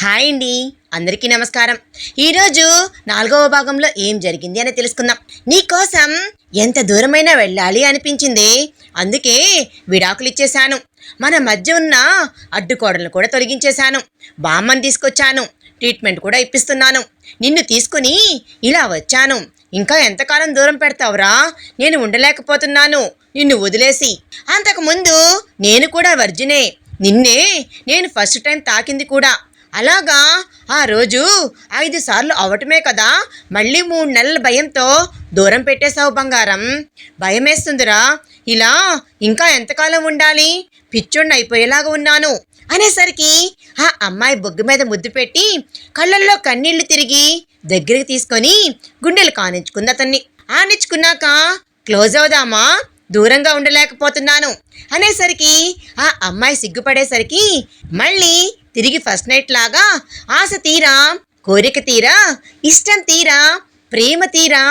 Hi అండి, అందరికీ నమస్కారం. ఈరోజు 4వ భాగంలో ఏం జరిగింది అని తెలుసుకుందాం. నీకోసం ఎంత దూరమైనా వెళ్ళాలి అనిపించింది, అందుకే విడాకులు ఇచ్చేశాను. మన మధ్య ఉన్న అడ్డుకోడలను కూడా తొలగించేశాను. బామ్మని తీసుకొచ్చాను, ట్రీట్మెంట్ కూడా ఇప్పిస్తున్నాను. నిన్ను తీసుకుని ఇలా వచ్చాను. ఇంకా ఎంతకాలం దూరం పెడతావురా? నేను ఉండలేకపోతున్నాను నిన్ను వదిలేసి. అంతకుముందు నేను కూడా వర్జినే, నిన్నే నేను ఫస్ట్ టైం తాకింది కూడా. అలాగా ఆ రోజు 5 సార్లు అవటమే కదా, మళ్ళీ 3 నెలల భయంతో దూరం పెట్టేశావు బంగారం. భయమేస్తుందిరా, ఇలా ఇంకా ఎంతకాలం ఉండాలి? పిచ్చోడిని అయిపోయేలాగా ఉన్నాను అనేసరికి ఆ అమ్మాయి బొగ్గు మీద ముద్దు పెట్టి కళ్ళల్లో కన్నీళ్లు తిరిగి దగ్గరికి తీసుకొని గుండెలు కానించుకుంది అతన్ని. ఆనించుకున్నాక క్లోజ్ అవుదామా, దూరంగా ఉండలేకపోతున్నాను అనేసరికి ఆ అమ్మాయి సిగ్గుపడేసరికి మళ్ళీ తిరిగి ఫస్ట్ నైట్ లాగా ఆశ తీరా, కోరిక తీరా, ఇష్టం తీరా, ప్రేమ తీరా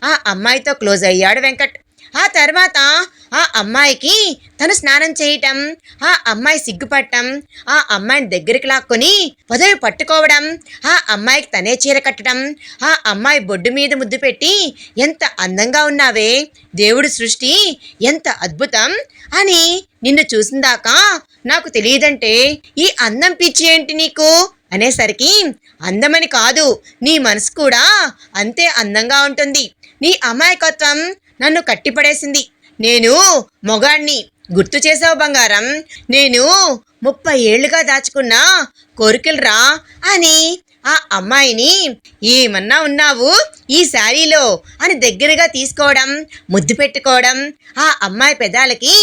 ఆ అమ్మాయితో క్లోజ్ అయ్యాడు వెంకట్. ఆ తర్వాత ఆ అమ్మాయికి తను స్నానం చేయటం, ఆ అమ్మాయి సిగ్గుపడటం, ఆ అమ్మాయిని దగ్గరికి లాక్కొని పదవి పట్టుకోవడం, ఆ అమ్మాయికి తనే చీర కట్టడం, ఆ అమ్మాయి బొడ్డు మీద ముద్దు పెట్టి ఎంత అందంగా ఉన్నావే, దేవుడి సృష్టి ఎంత అద్భుతం అని నిన్ను చూసిందాకా నాకు తెలియదంటే ఈ అందం పిచ్చి ఏంటి నీకు అనేసరికి, అందమని కాదు, నీ మనసు కూడా అంతే అందంగా ఉంటుంది. నీ అమాయకత్వం నన్ను కట్టిపడేసింది. నేను మొగాణ్ణి, గుర్తు చేసావు బంగారం. నేను 30 ఏళ్లుగా దాచుకున్న కోరికలురా అని ఆ అమ్మాయిని, ఏమన్నా ఉన్నావు ఈ శారీలో అని దగ్గరగా తీసుకోవడం, ముద్దు పెట్టుకోవడం, ఆ అమ్మాయి పెదాలకి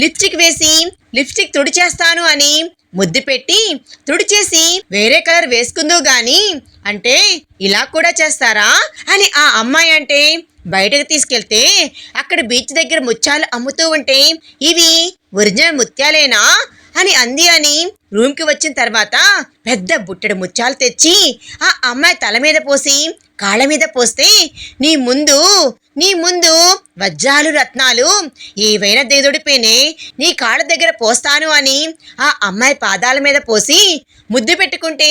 లిప్స్టిక్ వేసి లిప్స్టిక్ తుడిచేస్తాను అని ముద్దు పెట్టి తుడిచేసి వేరే కలర్ వేసుకుందో గాని అంటే ఇలా కూడా చేస్తారా అని ఆ అమ్మాయి అంటే బయటకు తీసుకెళ్తే అక్కడ బీచ్ దగ్గర ముత్యాలు అమ్ముతూ ఉంటే ఇవి ఒరిజినల్ ముత్యాలేనా అని అంది. అని రూమ్కి వచ్చిన తర్వాత పెద్ద బుట్టెడు ముత్యాలు తెచ్చి ఆ అమ్మాయి తల మీద పోసి కాళ్ళ మీద పోస్తే నీ ముందు వజ్రాలు రత్నాలు ఏవైనా దేదొడిపోయినే నీ కాళ్ళ దగ్గర పోస్తాను అని ఆ అమ్మాయి పాదాల మీద పోసి ముద్దు పెట్టుకుంటే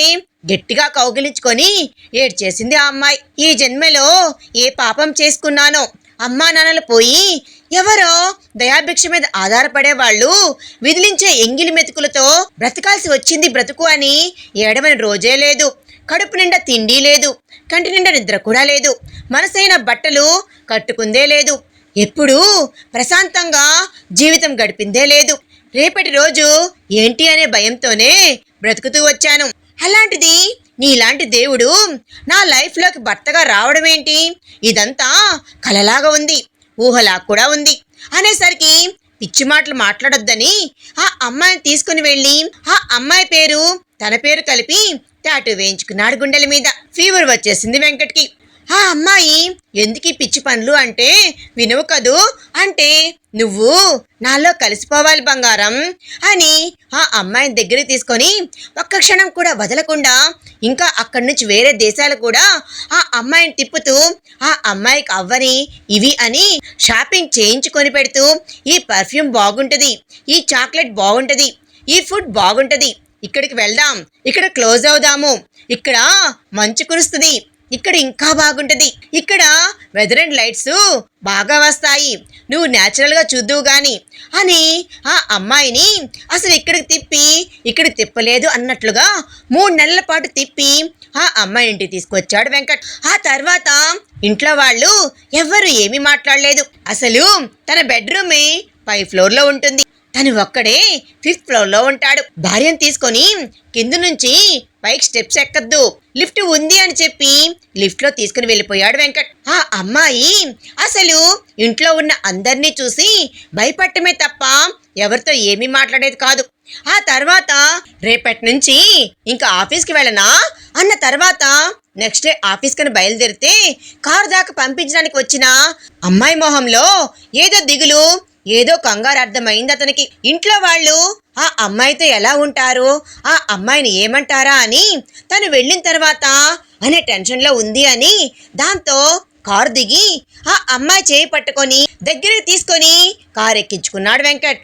గట్టిగా కౌగిలించుకొని ఏడ్చేసింది ఆ అమ్మాయి. ఈ జన్మలో ఏ పాపం చేసుకున్నానో, అమ్మా నాన్నలు పోయి ఎవరో దయాభిక్ష మీద ఆధారపడే వాళ్ళు విదిలించే ఎంగిలి మెతుకులతో బ్రతకాల్సి వచ్చింది బ్రతుకు అని ఏడవని రోజే లేదు. కడుపు నిండా తిండి లేదు, కంటి నిండా నిద్ర కూడా లేదు, మనసైన బట్టలు కట్టుకుందే లేదు, ఎప్పుడూ ప్రశాంతంగా జీవితం గడిపిందే లేదు. రేపటి రోజు ఏంటి అనే భయంతోనే బ్రతుకుతూ వచ్చాను. అలాంటిది నీలాంటి దేవుడు నా లైఫ్లోకి భర్తగా రావడం ఏంటి? ఇదంతా కలలాగా ఉంది, ఊహలా కూడా ఉంది అనేసరికి పిచ్చి మాటలు మాట్లాడొద్దని ఆ అమ్మాయిని తీసుకుని వెళ్ళి ఆ అమ్మాయి పేరు తన పేరు కలిపి టాటూ వేయించుకున్నాడు గుండెల మీద. ఫీవర్ వచ్చేసింది వెంకట్కి. ఆ అమ్మాయి ఎందుకు ఈ పిచ్చి పనులు అంటే వినువు కదూ అంటే, నువ్వు నాలో కలిసిపోవాలి బంగారం అని ఆ అమ్మాయిని దగ్గరికి తీసుకొని ఒక్క క్షణం కూడా వదలకుండా ఇంకా అక్కడి నుంచి వేరే దేశాలు కూడా ఆ అమ్మాయిని తిప్పుతూ ఆ అమ్మాయికి అవ్వని ఇవి అని షాపింగ్ చేయించుకొని పెడుతూ, ఈ పర్ఫ్యూమ్ బాగుంటుంది, ఈ చాక్లెట్ బాగుంటుంది, ఈ ఫుడ్ బాగుంటుంది, ఇక్కడికి వెళ్దాం, ఇక్కడ క్లోజ్ అవుదాము, ఇక్కడ మంచు కురుస్తుంది, ఇక్కడ ఇంకా బాగుంటుంది, ఇక్కడ వెదర్ అండ్ లైట్స్ బాగా వస్తాయి, నువ్వు న్యాచురల్గా చూద్దువు గాని అని ఆ అమ్మాయిని అసలు ఇక్కడికి తిప్పి ఇక్కడికి తిప్పలేదు అన్నట్లుగా 3 నెలల పాటు తిప్పి ఆ అమ్మాయి ఇంటికి తీసుకొచ్చాడు వెంకట్. ఆ తర్వాత ఇంట్లో వాళ్ళు ఎవ్వరు ఏమీ మాట్లాడలేదు. అసలు తన బెడ్రూమే 5th ఫ్లోర్లో ఉంటుంది, తను ఒక్కడే 5th ఫ్లోర్లో ఉంటాడు. భార్యను తీసుకొని కింద నుంచి పైకి స్టెప్స్ ఎక్కద్దు, లిఫ్ట్ ఉంది అని చెప్పి లిఫ్ట్లో తీసుకుని వెళ్ళిపోయాడు వెంకట్. ఆ అమ్మాయి అసలు ఇంట్లో ఉన్న అందరినీ చూసి భయపడటమే తప్ప ఎవరితో ఏమీ మాట్లాడేది కాదు. ఆ తర్వాత రేపటి నుంచి ఇంకా ఆఫీస్కి వెళ్ళనా అన్న తర్వాత నెక్స్ట్ డే ఆఫీస్కని బయలుదేరితే కారు దాకా పంపించడానికి వచ్చిన అమ్మాయి మొహంలో ఏదో దిగులు, ఏదో కంగారు అర్థమైంది అతనికి. ఇంట్లో వాళ్ళు ఆ అమ్మాయితో ఎలా ఉంటారు, ఆ అమ్మాయిని ఏమంటారా అని తను వెళ్ళిన తర్వాత అనే టెన్షన్లో ఉంది అని దాంతో కారు దిగి ఆ అమ్మాయి చేయి పట్టుకొని దగ్గరికి తీసుకొని కారు ఎక్కించుకున్నాడు వెంకట్.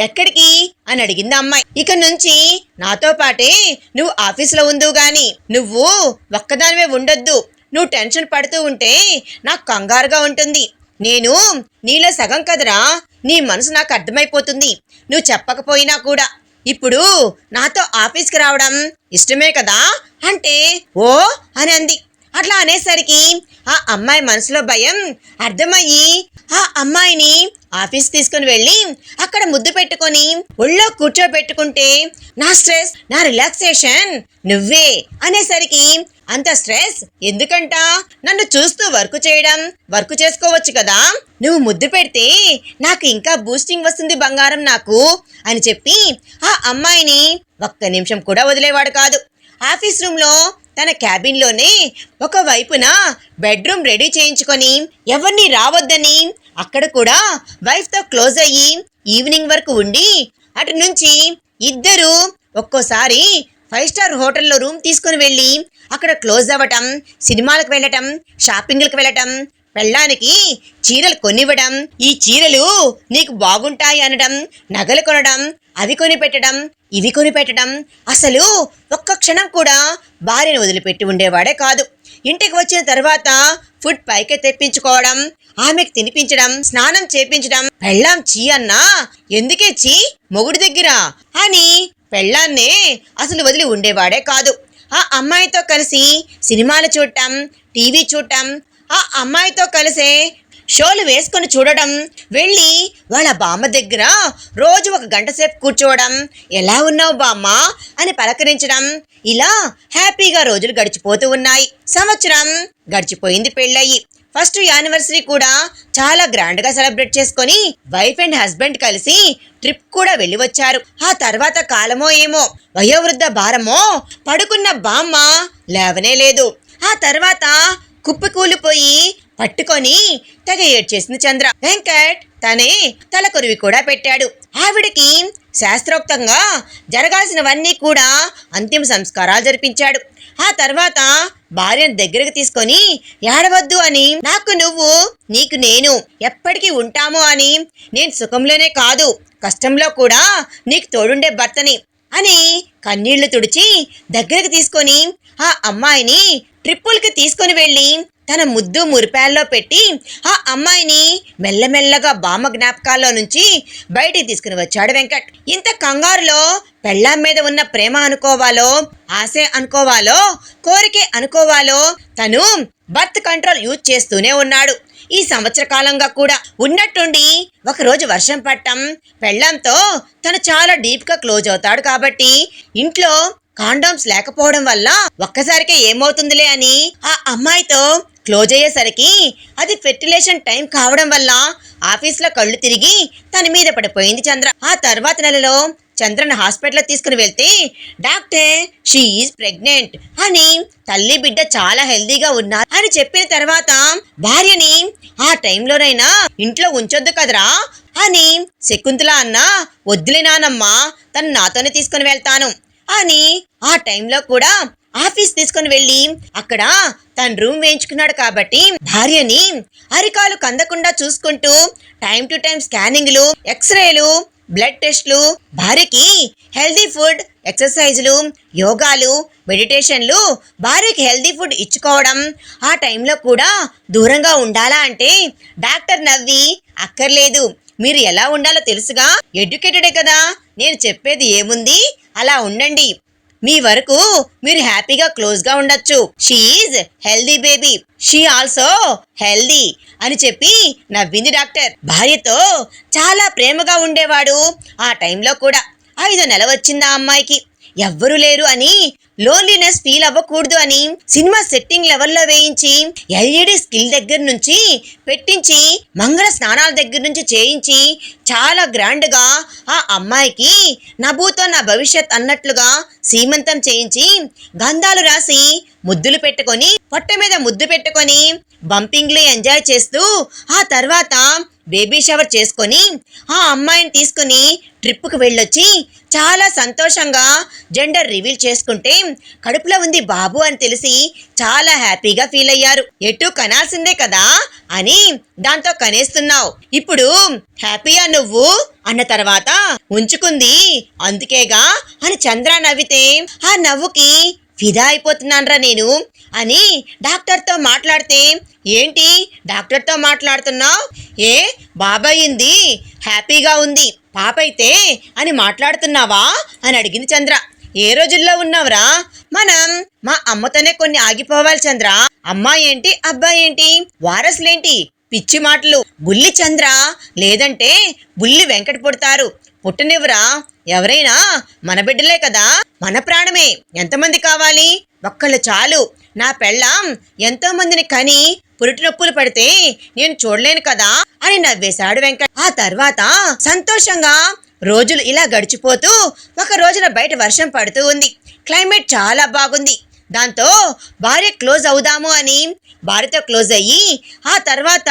ఎక్కడికి అని అడిగింది అమ్మాయి. ఇక నుంచి నాతో పాటే నువ్వు ఆఫీసులో ఉందువు గాని నువ్వు ఒక్కదానివే ఉండొద్దు. నువ్వు టెన్షన్ పడుతూ ఉంటే నాకు కంగారుగా ఉంటుంది. నేను నీలో సగం కదరా, నీ మనసు నాకు అర్థమైపోతుంది. నువ్వు చెప్పకపోయినా కూడా ఇప్పుడు నాతో ఆఫీస్కి రావడం ఇష్టమే కదా అంటే ఓ అని అంది. అట్లా అనేసరికి ఆ అమ్మాయి మనసులో భయం అర్థమయ్యి ఆ అమ్మాయిని ఆఫీస్ తీసుకుని వెళ్ళి అక్కడ ముద్దు పెట్టుకొని ఒళ్ళో కూర్చోబెట్టుకుంటే నా స్ట్రెస్ నా రిలాక్సేషన్ నువ్వే అనేసరికి అంత స్ట్రెస్ ఎందుకంట, నన్ను చూస్తూ వర్క్ చేసుకోవచ్చు కదా, నువ్వు ముద్దు పెడితే నాకు ఇంకా బూస్టింగ్ వస్తుంది బంగారం నాకు అని చెప్పి ఆ అమ్మాయిని ఒక్క నిమిషం కూడా వదిలేవాడు కాదు. ఆఫీస్ రూమ్లో తన క్యాబిన్లోనే ఒక వైపున బెడ్రూమ్ రెడీ చేయించుకొని ఎవరిని రావద్దని అక్కడ కూడా వైఫ్తో క్లోజ్ అయ్యి ఈవినింగ్ వరకు ఉండి అటు నుంచి ఇద్దరు ఒక్కోసారి 5 స్టార్ హోటల్లో రూమ్ తీసుకుని వెళ్ళి అక్కడ క్లోజ్ అవ్వటం, సినిమాలకు వెళ్ళటం, షాపింగ్లకు వెళ్ళటం, పెళ్ళానికి చీరలు కొనివ్వడం, ఈ చీరలు నీకు బాగుంటాయి అనడం, నగలు కొనడం, అవి కొని పెట్టడం, ఇవి కొని పెట్టడం. అసలు ఒక్క క్షణం కూడా భార్యను వదిలిపెట్టి ఉండేవాడే కాదు. ఇంటికి వచ్చిన తర్వాత ఫుడ్ పైకే తెప్పించుకోవడం, ఆమెకు తినిపించడం, స్నానం చేపించడం. పెళ్ళాం చీ అన్నా ఎందుకే చీ మొగుడి దగ్గర అని పెళ్ళాన్నే అసలు వదిలి ఉండేవాడే కాదు. ఆ అమ్మాయితో కలిసి సినిమాలు చూడటం, టీవీ చూడటం, ఆ అమ్మాయితో కలిసే షోలు వేసుకొని చూడడం, వెళ్ళి వాళ్ళ బామ్మ దగ్గర రోజు 1 గంట సేపు కూర్చోవడం, ఎలా ఉన్నావు బామ్మ అని పలకరించడం, ఇలా హ్యాపీగా రోజులు గడిచిపోతూ ఉన్నాయి. సంవత్సరం గడిచిపోయింది పెళ్ళయి. ఫస్ట్ యానివర్సరీ కూడా చాలా గ్రాండ్గా సెలబ్రేట్ చేసుకొని వైఫ్ అండ్ హస్బెండ్ కలిసి ట్రిప్ కూడా వెళ్ళి వచ్చారు. ఆ తర్వాత కాలమో ఏమో వయోవృద్ధ భారమో పడుకున్న బామ్మ లేవనే లేదు. ఆ తర్వాత కుప్పకూలిపోయి పట్టుకొని తెగ ఏడ్చేసింది చంద్ర. వెంకట్ తనే తలకొరివి కూడా పెట్టాడు. ఆవిడకి శాస్త్రోక్తంగా జరగాల్సినవన్నీ కూడా అంతిమ సంస్కారాలు జరిపించాడు. ఆ తర్వాత భార్యను దగ్గరకు తీసుకొని ఏడవద్దు అని, నాకు నువ్వు నీకు నేను ఎప్పటికీ ఉంటాము అని, నేను సుఖంలోనే కాదు కష్టంలో కూడా నీకు తోడుండే భర్తని అని కన్నీళ్లు తుడిచి దగ్గరకు తీసుకొని ఆ అమ్మాయిని ట్రిప్పులకి తీసుకొని వెళ్ళి తన ముద్దు మురిపాల్లో పెట్టి ఆ అమ్మాయిని మెల్లమెల్లగా బామ్మ జ్ఞాపకాల్లో నుంచి బయటికి తీసుకుని వచ్చాడు వెంకట్. ఇంత కంగారులో పెళ్ళాం మీద ఉన్న ప్రేమ అనుకోవాలో, ఆశే అనుకోవాలో, కోరికే అనుకోవాలో తను బర్త్ కంట్రోల్ యూజ్ చేస్తూనే ఉన్నాడు. ఈ సంవత్సర కాలంగా కూడా ఉన్నట్టుండి ఒకరోజు వర్షం పట్టం, పెళ్ళాంతో తను చాలా డీప్గా క్లోజ్ అవుతాడు కాబట్టి ఇంట్లో కాండోమ్స్ లేకపోవడం వల్ల ఒక్కసారికే ఏమవుతుందిలే అని ఆ అమ్మాయితో క్లోజ్ అయ్యేసరికి అది ఫెర్టిలేషన్ టైం కావడం వల్ల ఆఫీస్లో కళ్ళు తిరిగి తన మీద పడిపోయింది చంద్ర. ఆ తర్వాత నెలలో చంద్రను హాస్పిటల్లో తీసుకుని వెళ్తే డాక్టర్ షీ ఈజ్ ప్రెగ్నెంట్ అని, తల్లి బిడ్డ చాలా హెల్దీగా ఉన్నారు అని చెప్పిన తర్వాత భార్యని ఆ టైంలోనైనా ఇంట్లో ఉంచొద్దు కదరా అని శకుంతల అన్న, వద్దులే నానమ్మా తను నాతోనే తీసుకుని వెళ్తాను అని ఆ టైంలో కూడా ఆఫీస్ తీసుకుని వెళ్ళి అక్కడ తన రూమ్ వేయించుకున్నాడు. కాబట్టి భార్యని అరికాలు కందకుండా చూసుకుంటూ టైం టు టైం స్కానింగ్లు, ఎక్స్రేలు, బ్లడ్ టెస్ట్లు, భార్యకి హెల్దీ ఫుడ్, ఎక్సర్సైజులు, యోగాలు, మెడిటేషన్లు, భార్యకి హెల్దీ ఫుడ్ ఇచ్చుకోవడం. ఆ టైంలో కూడా దూరంగా ఉండాలా అంటే డాక్టర్ నవ్వి, అక్కర్లేదు మీరు ఎలా ఉండాలో తెలుసుగా, ఎడ్యుకేటెడే కదా, నేను చెప్పేది ఏముంది అలా ఉండండి, మీ వరకు మీరు హ్యాపీగా క్లోజ్గా ఉండొచ్చు, she is healthy baby, she also healthy అని చెప్పి నవ్వింది డాక్టర్. భార్యతో చాలా ప్రేమగా ఉండేవాడు. ఆ టైంలో కూడా 5వ నెల వచ్చింది ఆ అమ్మాయికి. ఎవ్వరూ లేరు అని, లోన్లీనెస్ ఫీల్ అవ్వకూడదు అని సినిమా సెట్టింగ్ లెవెల్లో వేయించి, ఎల్ఈడి స్కిల్ దగ్గర నుంచి పెట్టించి, మంగళ స్నానాల దగ్గర నుంచి చేయించి చాలా గ్రాండ్గా ఆ అమ్మాయికి నభూతో నా భవిష్యత్ అన్నట్లుగా సీమంతం చేయించి, గంధాలు రాసి ముద్దులు పెట్టుకొని, పొట్ట మీద ముద్దు పెట్టుకొని బంపింగ్లు ఎంజాయ్ చేస్తూ ఆ తర్వాత బేబీ షవర్ చేసుకొని ఆ అమ్మాయిని తీసుకుని ట్రిప్కు వెళ్ళొచ్చి చాలా సంతోషంగా జెండర్ రివీల్ చేసుకుంటే కడుపులో ఉంది బాబు అని తెలిసి చాలా హ్యాపీగా ఫీల్ అయ్యారు. ఎటు కనాల్సిందే కదా అని దాంతో కనేస్తున్నావు, ఇప్పుడు హ్యాపీయా నువ్వు అన్న తర్వాత ఉంచుకుంది అందుకేగా అని చంద్ర నవ్వితే ఆ నవ్వుకి ఫిదా అయిపోతున్నాన్రా నేను అని డాక్టర్తో మాట్లాడితే, ఏంటి డాక్టర్తో మాట్లాడుతున్నావు, ఏ బాబాయింది హ్యాపీగా ఉంది పాపైతే అని మాట్లాడుతున్నావా అని అడిగింది చంద్ర. ఏ రోజుల్లో ఉన్నావురా, మనం మా అమ్మతోనే కొన్ని ఆగిపోవాలి చంద్ర. అమ్మాయి ఏంటి అబ్బాయి ఏంటి వారసులేంటి పిచ్చి మాటలు. బుల్లి చంద్ర లేదంటే బుల్లి వెంకట పుడతారు, పుట్టనివ్వరా. ఎవరైనా మన బిడ్డలే కదా, మన ప్రాణమే. ఎంతమంది కావాలి, ఒక్కళ్ళు చాలు. నా పెళ్ళాం ఎంతో మందిని కని పురిటి నొప్పులు పడితే నేను చూడలేను కదా అని నవ్వేశాడు వెంకట్. ఆ తర్వాత సంతోషంగా రోజులు ఇలా గడిచిపోతూ ఒక రోజున బయట వర్షం పడుతూ ఉంది. క్లైమేట్ చాలా బాగుంది. దాంతో భార్య క్లోజ్ అవుదాము అని భార్యతో క్లోజ్ అయ్యి ఆ తర్వాత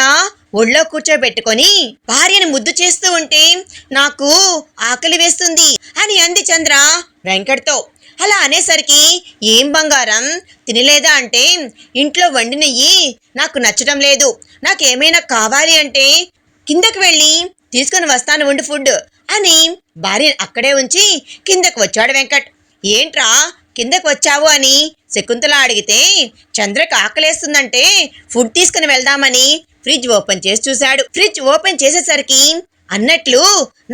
ఒళ్ళో కూర్చోబెట్టుకొని భార్యని ముద్దు చేస్తూ ఉంటే నాకు ఆకలి వేస్తుంది అని అంది చంద్ర వెంకట్తో. అలా అనేసరికి ఏం బంగారం తినలేదా అంటే, ఇంట్లో వండినయ్యి నాకు నచ్చడం లేదు, నాకేమైనా కావాలి అంటే కిందకు వెళ్ళి తీసుకొని వస్తాను ఉండి ఫుడ్ అని భార్యను అక్కడే ఉంచి కిందకు వచ్చాడు వెంకట్. ఏంట్రా కిందకు వచ్చావు అని శకుంతల అడిగితే, చంద్రకు ఆకలేస్తుందంటే ఫుడ్ తీసుకుని వెళ్దామని ఫ్రిడ్జ్ ఓపెన్ చేసి చూశాడు. ఫ్రిడ్జ్ ఓపెన్ చేసేసరికి అన్నట్లు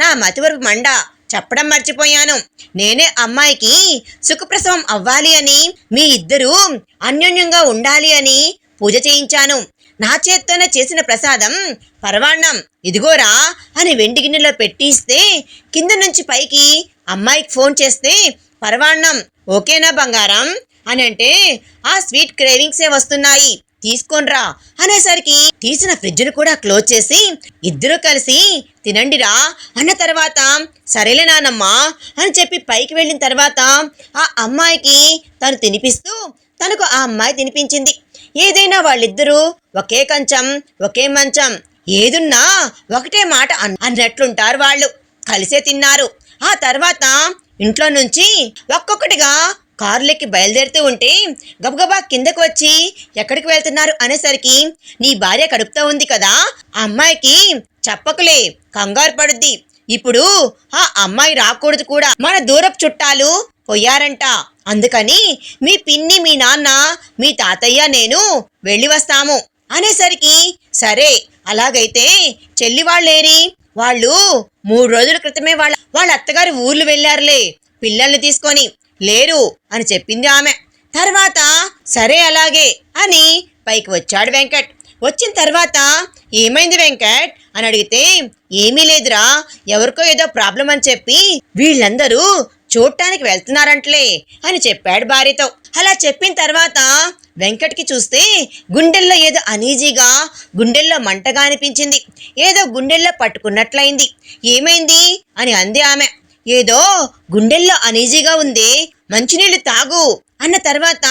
నా మతివరపు మండ చెప్పడం మర్చిపోయాను, నేనే అమ్మాయికి సుఖప్రసవం అవ్వాలి అని మీ ఇద్దరూ అన్యోన్యంగా ఉండాలి అని పూజ చేయించాను. నా చేత్తోనే చేసిన ప్రసాదం పరవాన్నం ఇదిగోరా అని వెండి గిన్నెలో పెట్టిస్తే కింద నుంచి పైకి అమ్మాయికి ఫోన్ చేస్తే పరవాన్నం ఓకేనా బంగారం అని అంటే, ఆ స్వీట్ క్రేవింగ్సే వస్తున్నాయి తీసుకోనరా అనేసరికి తీసిన ఫ్రిడ్జ్ను కూడా క్లోజ్ చేసి ఇద్దరూ కలిసి తినండిరా అన్న తర్వాత సరేలే నానమ్మా అని చెప్పి పైకి వెళ్ళిన తర్వాత ఆ అమ్మాయికి తను తినిపిస్తూ తనకు ఆ అమ్మాయి తినిపించింది. ఏదైనా వాళ్ళిద్దరూ ఒకే కంచం ఒకే మంచం ఏదున్నా ఒకటే మాట అన్నట్లుంటారు. వాళ్ళు కలిసే తిన్నారు. ఆ తర్వాత ఇంట్లో నుంచి ఒక్కొక్కటిగా కారులెక్కి బయలుదేరుతూ ఉంటే గబగబా కిందకు వచ్చి ఎక్కడికి వెళ్తున్నారు అనేసరికి, నీ భార్య కడుపుతో ఉంది కదా, ఆ అమ్మాయికి చెప్పకులే కంగారు పడుద్ది, ఇప్పుడు ఆ అమ్మాయి రాకూడదు కూడా, మన దూరపు చుట్టాలు పోయారంట, అందుకని మీ పిన్ని మీ నాన్న మీ తాతయ్య నేను వెళ్ళి వస్తాము అనేసరికి, సరే అలాగైతే చెల్లి వాళ్ళేరి, వాళ్ళు 3 రోజుల క్రితమే వాళ్ళ అత్తగారి ఊర్లు వెళ్ళారులే పిల్లల్ని తీసుకొని, లేరు అని చెప్పింది ఆమె. తర్వాత సరే అలాగే అని పైకి వచ్చాడు వెంకట్. వచ్చిన తర్వాత ఏమైంది వెంకట్ అని అడిగితే, ఏమీ లేదురా, ఎవరికో ఏదో ప్రాబ్లం అని చెప్పి వీళ్ళందరూ చూడటానికి వెళ్తున్నారంటలే అని చెప్పాడు భార్యతో. అలా చెప్పిన తర్వాత వెంకట్కి చూస్తే గుండెల్లో ఏదో అనీజీగా, గుండెల్లో మంటగా అనిపించింది. ఏదో గుండెల్లో పట్టుకున్నట్లయింది. ఏమైంది అని అంది ఆమె. ఏదో గుండెల్లో అనీజీగా ఉంది, మంచినీళ్ళు తాగు అన్న తర్వాత,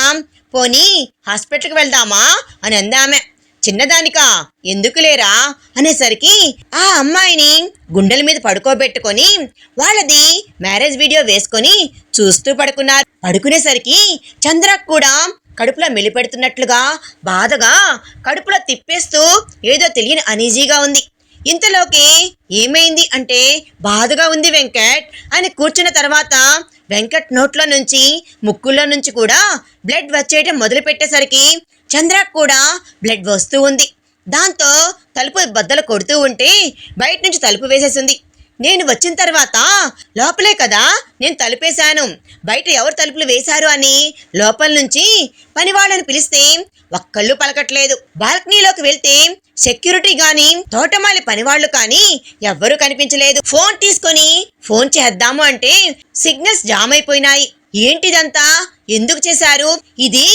పోనీ హాస్పిటల్కి వెళ్దామా అని అందామె. చిన్నదానికా ఎందుకు లేరా అనేసరికి ఆ అమ్మాయిని గుండెల మీద పడుకోబెట్టుకొని వాళ్ళది మ్యారేజ్ వీడియో వేసుకొని చూస్తూ పడుకున్నారు. పడుకునేసరికి చంద్రకు కూడా కడుపులో మెలిపెడుతున్నట్లుగా బాధగా కడుపులో తిప్పేస్తూ ఏదో తెలియని అనీజీగా ఉంది. ఇంతలోకి ఏమైంది అంటే, బాధగా ఉంది వెంకట్ అని కూర్చున్న తర్వాత వెంకట్ నోట్లో నుంచి ముక్కుల్లో నుంచి కూడా బ్లడ్ వచ్చేయటం మొదలు పెట్టేసరికి చంద్రకు కూడా బ్లడ్ వస్తూ ఉంది. దాంతో తలుపు బద్దలు కొడుతూ ఉంటే బయట నుంచి తలుపు వేసేసింది. నేను వచ్చిన తర్వాత లోపలే కదా నేను తలుపేశాను, బయట ఎవరు తలుపులు వేశారు అని లోపల నుంచి పనివాళ్ళని పిలిస్తే ఒక్కళ్ళు పలకట్లేదు. బాల్కనీలోకి వెళ్తే సెక్యూరిటీ గాని తోటమాలి పనివాళ్లు కానీ ఎవ్వరూ కనిపించలేదు. ఫోన్ తీసుకొని ఫోన్ చేద్దాము అంటే సిగ్నల్స్ జామ్ అయిపోయినాయి. ఏంటిదంతా ఎందుకు చేశారు, ఇది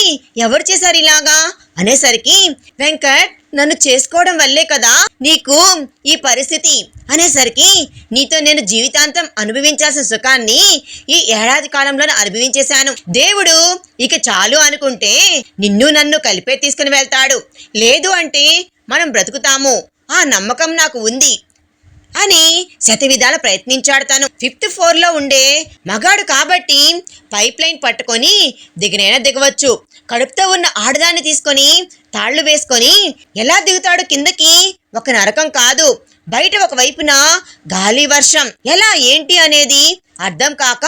ఎవరు చేశారు ఇలాగా అనేసరికి వెంకట్ నన్ను చేసుకోవడం వల్లే కదా నీకు ఈ పరిస్థితి అనేసరికి నీతో నేను జీవితాంతం అనుభవించాల్సిన సుఖాన్ని ఈ ఏడాది కాలంలోనే అనుభవించేశాను. దేవుడు ఇక చాలు అనుకుంటే నిన్ను నన్ను కలిపే తీసుకుని వెళ్తాడు, లేదు అంటే మనం బ్రతుకుతాము, ఆ నమ్మకం నాకు ఉంది అని శతవిధాల ప్రయత్నించాడు. తను 5th floor ఉండే మగాడు కాబట్టి పైప్ లైన్ పట్టుకొని దిగనైనా దిగవచ్చు. కడుపుతో ఉన్న ఆడదాన్ని తీసుకొని తాళ్లు వేసుకొని ఎలా దిగుతాడు కిందకి? ఒక నరకం కాదు, బయట ఒక వైపున గాలి వర్షం, ఎలా ఏంటి అనేది అర్థం కాక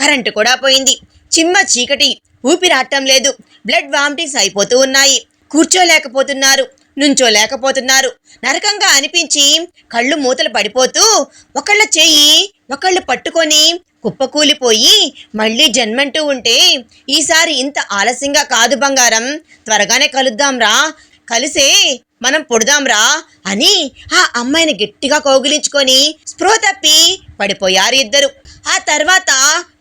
కరెంటు కూడా పోయింది. చిమ్మ చీకటి, ఊపిరాటం లేదు, బ్లడ్ వామిటింగ్స్ అయిపోతూ ఉన్నాయి. కూర్చోలేకపోతున్నారు, నుంచోలేకపోతున్నారు. నరకంగా అనిపించి కళ్ళు మూతలు పడిపోతూ ఒకళ్ళ చెయ్యి ఒకళ్ళు పట్టుకొని కుప్పకూలిపోయి మళ్ళీ జన్మంటూ ఉంటే, ఈసారి ఇంత ఆలస్యంగా కాదు బంగారం, త్వరగానే కలుద్దాంరా, కలిసే మనం పుడదాంరా అని ఆ అమ్మాయిని గట్టిగా కౌగిలించుకొని స్పృహ తప్పి పడిపోయారు ఇద్దరు. ఆ తర్వాత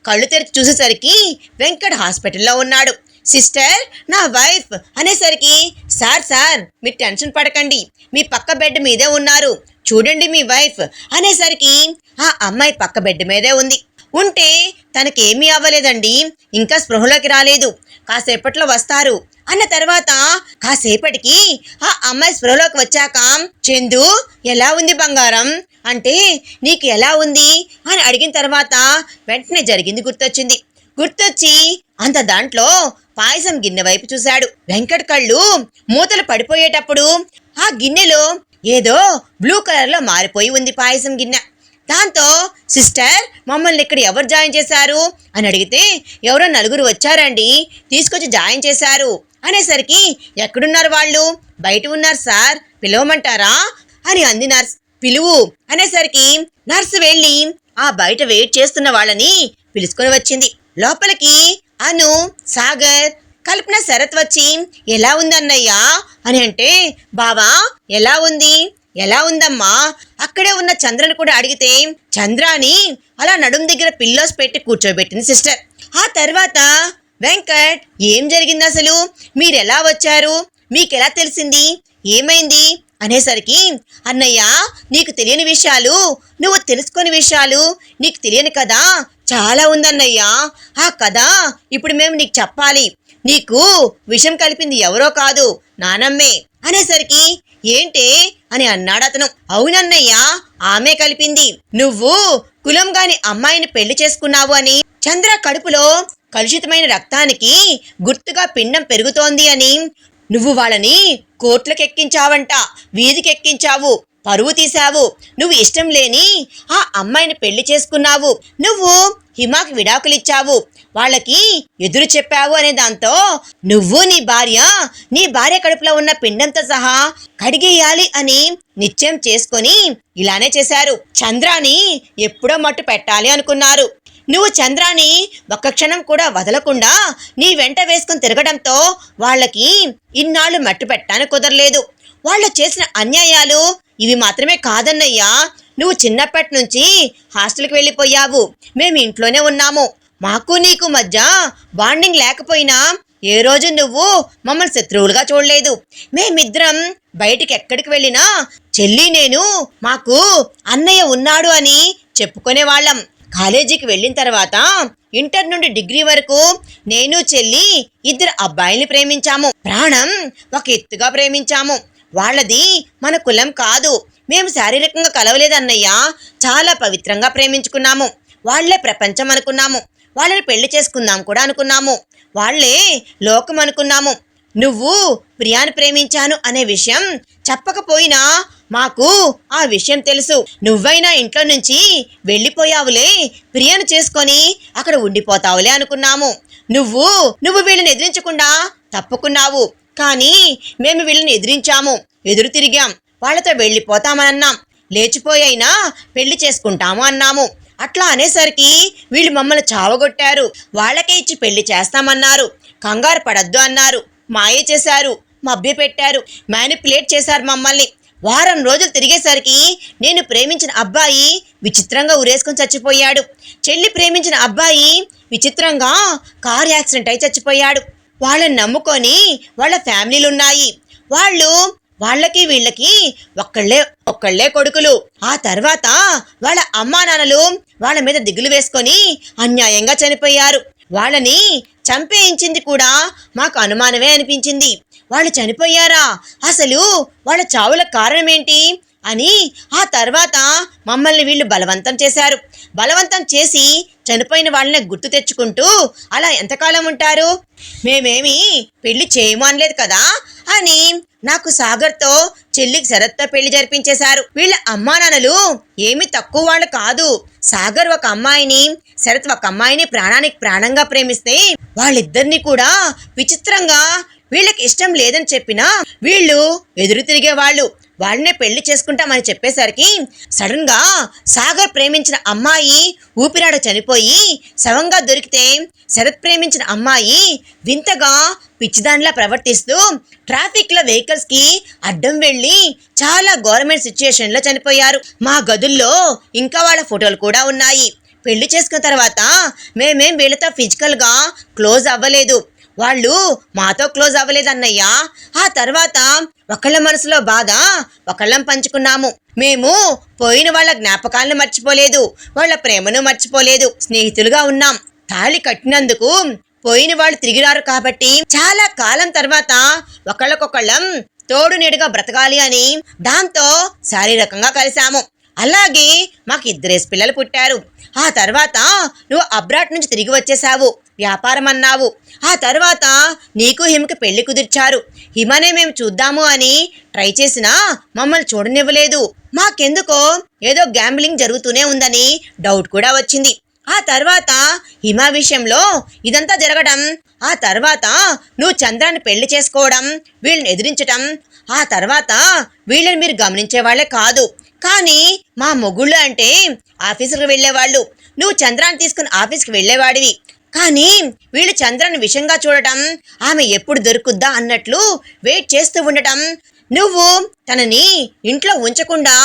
కళ్ళు తెరిచి చూసేసరికి వెంకట్ హాస్పిటల్లో ఉన్నాడు. సిస్టర్, నా వైఫ్ అనేసరికి, సార్ మీరు టెన్షన్ పడకండి, మీ పక్క బెడ్ మీదే ఉన్నారు, చూడండి మీ వైఫ్ అనేసరికి ఆ అమ్మాయి పక్క బెడ్ మీదే ఉంది. ఉంటే తనకేమీ అవ్వలేదండి, ఇంకా స్పృహలోకి రాలేదు, కాసేపట్లో వస్తారు అన్న తర్వాత కాసేపటికి ఆ అమ్మాయి స్పృహలోకి వచ్చాక, చందు ఎలా ఉంది బంగారం అంటే, నీకు ఎలా ఉంది అని అడిగిన తర్వాత వెంటనే జరిగింది గుర్తొచ్చి అంత దాంట్లో పాయసం గిన్నె వైపు చూశాడు. వెంకట్ కళ్ళు మూతలు పడిపోయేటప్పుడు ఆ గిన్నెలో ఏదో బ్లూ కలర్లో మారిపోయి ఉంది పాయసం గిన్నె. దాంతో, సిస్టర్ మమ్మల్ని ఇక్కడ ఎవరు జాయిన్ చేశారు అని అడిగితే, ఎవరో 4 వచ్చారండి, తీసుకొచ్చి జాయిన్ చేశారు అనేసరికి, ఎక్కడున్నారు వాళ్ళు? బయట ఉన్నారు సార్, పిలవమంటారా అని అంది నర్స్. పిలువు అనేసరికి నర్సు వెళ్ళి ఆ బయట వెయిట్ చేస్తున్న వాళ్ళని పిలుచుకొని వచ్చింది. లోపలికి అను, సాగర్, కల్పన, శరత్ వచ్చి, ఎలా ఉందన్నయ్యా అని అంటే, బావా ఎలా ఉందమ్మా అక్కడే ఉన్న చంద్రని కూడా అడిగితే, చంద్రాని అలా నడుం దగ్గర పిల్లోస్ పెట్టి కూర్చోబెట్టింది సిస్టర్. ఆ తర్వాత వెంకట్, ఏం జరిగింది అసలు, మీరెలా వచ్చారు, మీకెలా తెలిసింది, ఏమైంది అనేసరికి, అన్నయ్య నీకు తెలియని విషయాలు, నువ్వు తెలుసుకుని విషయాలు నీకు తెలియని కదా చాలా ఉందన్నయ్యా, ఆ కథ ఇప్పుడు మేము నీకు చెప్పాలి, నీకు విషం కలిపింది ఎవరో కాదు నానమ్మే అనేసరికి, ఏంటే అని అన్నాడు అతను. అవునన్నయ్యా, ఆమె కలిపింది, నువ్వు కులం గాని అమ్మాయిని పెళ్లి చేసుకున్నావు అని, చంద్ర కడుపులో కలుషితమైన రక్తానికి గుర్తుగా పిండం పెరుగుతోంది అని, నువ్వు వాళ్ళని కోర్టులకెక్కించావంట, వీధికెక్కించావు, పరువు తీశావు, నువ్వు ఇష్టం లేని ఆ అమ్మాయిని పెళ్లి చేసుకున్నావు, నువ్వు హిమాకి విడాకులిచ్చావు, వాళ్ళకి ఎదురు చెప్పావు అనే దాంతో నువ్వు నీ భార్య కడుపులో ఉన్న పిండంతో సహా కడిగేయాలి అని నిశ్చయం చేసుకొని ఇలానే చేశారు. చంద్రాని ఎప్పుడో మట్టు పెట్టాలి అనుకున్నారు. నువ్వు చంద్రాని ఒక్క క్షణం కూడా వదలకుండా నీ వెంట వేసుకుని తిరగడంతో వాళ్ళకి ఇన్నాళ్ళు మట్టు పెట్టడానికి కుదరలేదు. వాళ్ళు చేసిన అన్యాయాలు ఇవి మాత్రమే కాదన్నయ్యా, నువ్వు చిన్నప్పటి నుంచి హాస్టల్కి వెళ్ళిపోయావు, మేము ఇంట్లోనే ఉన్నాము, మాకు నీకు మధ్య బాండింగ్ లేకపోయినా ఏ రోజు నువ్వు మమ్మల్ని శత్రువులుగా చూడలేదు. మేమిద్దరం బయటికి ఎక్కడికి వెళ్ళినా చెల్లి నేను మాకు అన్నయ్య ఉన్నాడు అని చెప్పుకునేవాళ్ళం. కాలేజీకి వెళ్ళిన తర్వాత ఇంటర్ నుండి డిగ్రీ వరకు నేను చెల్లి 2 అబ్బాయిల్ని ప్రేమించాము, ప్రాణం ఒక ఎత్తుగా ప్రేమించాము. వాళ్ళది మన కులం కాదు, మేము శారీరకంగా కలవలేదన్నయ్యా, చాలా పవిత్రంగా ప్రేమించుకున్నాము. వాళ్లే ప్రపంచం అనుకున్నాము, వాళ్ళని పెళ్లి చేసుకుందాం కూడా అనుకున్నాము, వాళ్లే లోకం అనుకున్నాము. నువ్వు ప్రియాని ప్రేమించాను అనే విషయం చెప్పకపోయినా మాకు ఆ విషయం తెలుసు. నువ్వైనా ఇంట్లో నుంచి వెళ్ళిపోయావులే, ప్రియను చేసుకొని అక్కడ ఉండిపోతావులే అనుకున్నాము. నువ్వు వీళ్ళని ఎదిరించకుండా తప్పుకున్నావు, కానీ మేము వీళ్ళని ఎదిరించాము, ఎదురు తిరిగాం, వాళ్ళతో వెళ్ళిపోతామనన్నాం, లేచిపోయైనా పెళ్లి చేసుకుంటాము అన్నాము. అట్లా అనేసరికి వీళ్ళు మమ్మల్ని చావగొట్టారు, వాళ్ళకే ఇచ్చి పెళ్లి చేస్తామన్నారు, కంగారు పడద్దు అన్నారు, మాయ చేశారు, మభ్య పెట్టారు, మ్యానిపులేట్ చేశారు మమ్మల్ని. వారం రోజులు తిరిగేసరికి నేను ప్రేమించిన అబ్బాయి విచిత్రంగా ఉరేసుకొని చచ్చిపోయాడు, చెల్లి ప్రేమించిన అబ్బాయి విచిత్రంగా కార్ యాక్సిడెంట్ అయి చచ్చిపోయాడు. వాళ్ళని నమ్ముకొని వాళ్ళ ఫ్యామిలీలు ఉన్నాయి, వాళ్ళు వాళ్ళకి వీళ్ళకి ఒక్కళ్ళే ఒక్కళ్ళే కొడుకులు. ఆ తర్వాత వాళ్ళ అమ్మా నాన్నలు వాళ్ళ మీద దిగులు వేసుకొని అన్యాయంగా చనిపోయారు. వాళ్ళని చంపేయించింది కూడా మాకు అనుమానమే అనిపించింది. వాళ్ళు చనిపోయారా, అసలు వాళ్ళ చావుల కారణమేంటి అని ఆ తర్వాత మమ్మల్ని వీళ్ళు బలవంతం చేశారు. బలవంతం చేసి చనిపోయిన వాళ్ళని గుర్తు తెచ్చుకుంటూ అలా ఎంతకాలం ఉంటారు, మేమేమి పెళ్లి చేయము అనలేదు కదా అని నాకు సాగర్తో చెల్లికి శరత్తో పెళ్లి జరిపించేశారు. వీళ్ళ అమ్మా నాన్నలు ఏమి తక్కువ వాళ్ళు కాదు. సాగర్ ఒక అమ్మాయిని, శరత్ ఒక అమ్మాయిని ప్రాణానికి ప్రాణంగా ప్రేమిస్తే వాళ్ళిద్దరిని కూడా విచిత్రంగా వీళ్ళకి ఇష్టం లేదని చెప్పినా వీళ్ళు ఎదురు తిరిగేవాళ్ళు. వాళ్ళనే పెళ్లి చేసుకుంటామని చెప్పేసరికి సడన్ గా సాగర్ ప్రేమించిన అమ్మాయి ఊపిరాడ చనిపోయి శవంగా దొరికితే శరత్ ప్రేమించిన అమ్మాయి వింతగా పిచ్చిదానిలా ప్రవర్తిస్తూ ట్రాఫిక్ లో వెహికల్స్ కి అడ్డం వెళ్లి చాలా గవర్నమెంట్ సిచ్యుయేషన్ లో చనిపోయారు. మా గదుల్లో ఇంకా వాళ్ళ ఫోటోలు కూడా ఉన్నాయి. పెళ్లి చేసుకున్న తర్వాత మేమేం వీళ్ళతో ఫిజికల్ గా క్లోజ్ అవ్వలేదు, వాళ్ళు మాతో క్లోజ్ అవ్వలేదు అన్నయ్య. ఆ తర్వాత ఒకళ్ళ మనసులో బాధ ఒకళ్ళం పంచుకున్నాము. మేము పోయిన వాళ్ళ జ్ఞాపకాలను మర్చిపోలేదు, వాళ్ళ ప్రేమను మర్చిపోలేదు, స్నేహితులుగా ఉన్నాం. తాళి కట్టినందుకు పోయిన వాళ్ళు తిరిగిరారు కాబట్టి చాలా కాలం తర్వాత ఒకళ్ళకొకళ్ళం తోడు నీడుగా బ్రతకాలి అని దాంతో శారీరకంగా కలిశాము. అలాగే మాకు 2 పిల్లలు పుట్టారు. ఆ తర్వాత నువ్వు అబ్రాడ్ నుంచి తిరిగి వచ్చేసావు, వ్యాపారం అన్నావు. ఆ తర్వాత నీకు హిమకి పెళ్లి కుదిర్చారు. హిమనే మేము చూద్దాము అని ట్రై చేసినా మమ్మల్ని చూడనివ్వలేదు. మాకెందుకో ఏదో గ్యాంబ్లింగ్ జరుగుతూనే ఉందని డౌట్ కూడా వచ్చింది. ఆ తర్వాత హిమ విషయంలో ఇదంతా జరగడం, ఆ తర్వాత నువ్వు చంద్రాన్ని పెళ్లి చేసుకోవడం, వీళ్ళని ఎదిరించటం, ఆ తర్వాత వీళ్ళని మీరు గమనించేవాళ్లే కాదు, కానీ మా మొగుళ్ళు అంటే ఆఫీసులకు వెళ్ళేవాళ్ళు. నువ్వు చంద్రాన్ని తీసుకుని ఆఫీస్కి వెళ్ళేవాడివి, కానీ వీళ్ళు చంద్రాన్ని విషంగా చూడటం, ఆమె ఎప్పుడు దొరుకుద్దా అన్నట్లు వెయిట్ చేస్తూ ఉండటం, నువ్వు తనని ఇంట్లో ఉంచకుండా